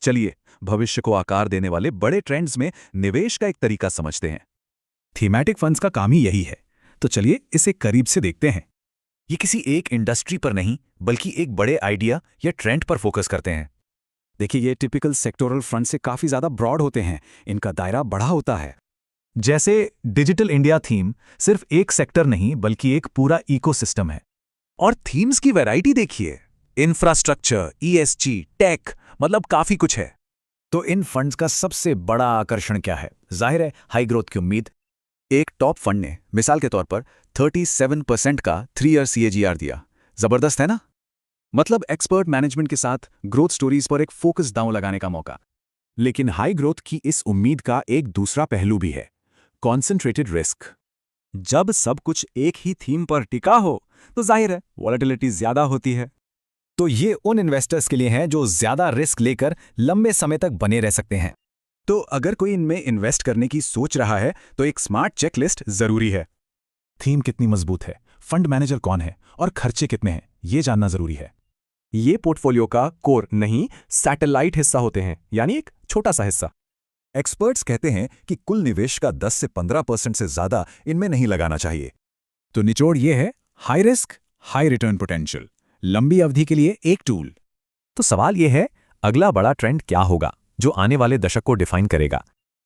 चलिए भविष्य को आकार देने वाले बड़े ट्रेंड्स में निवेश का एक तरीका समझते हैं। थीमैटिक फंड्स का काम ही यही है, तो चलिए इसे करीब से देखते हैं। ये किसी एक इंडस्ट्री पर नहीं बल्कि एक बड़े आइडिया या ट्रेंड पर फोकस करते हैं। देखिए, ये टिपिकल सेक्टोरल फंड से काफ़ी ज़्यादा ब्रॉड होते हैं, इनका दायरा बड़ा होता है। जैसे डिजिटल इंडिया थीम सिर्फ एक सेक्टर नहीं बल्कि एक पूरा इकोसिस्टम है। और थीम्स की वैरायटी देखिए, इंफ्रास्ट्रक्चर, ईएसजी, टेक, मतलब काफी कुछ है। तो इन फंड्स का सबसे बड़ा आकर्षण क्या है? जाहिर है हाई ग्रोथ की उम्मीद। एक टॉप फंड ने मिसाल के तौर पर 37% का 3 ईयर CAGR दिया। जबरदस्त है ना? मतलब एक्सपर्ट मैनेजमेंट के साथ ग्रोथ स्टोरीज पर एक फोकस दांव लगाने का मौका। लेकिन हाई ग्रोथ की इस उम्मीद का एक दूसरा पहलू भी है, कॉन्सेंट्रेटेड रिस्क। जब सब कुछ एक ही थीम पर टिका हो तो जाहिर है वॉलेटिलिटी ज्यादा होती है। तो ये उन इन्वेस्टर्स के लिए हैं जो ज्यादा रिस्क लेकर लंबे समय तक बने रह सकते हैं। तो अगर कोई इनमें इन्वेस्ट करने की सोच रहा है तो एक स्मार्ट चेकलिस्ट जरूरी है। थीम कितनी मजबूत है, फंड मैनेजर कौन है और खर्चे कितने हैं, ये जानना जरूरी है। ये पोर्टफोलियो का कोर नहीं, सैटेलाइट हिस्सा होते हैं, यानी एक छोटा सा हिस्सा। एक्सपर्ट्स कहते हैं कि कुल निवेश का 10 से 15% से ज्यादा इनमें नहीं लगाना चाहिए। तो निचोड़ ये है, high risk high return potential, लंबी अवधि के लिए एक टूल। तो सवाल ये है, अगला बड़ा ट्रेंड क्या होगा जो आने वाले दशक को डिफाइन करेगा?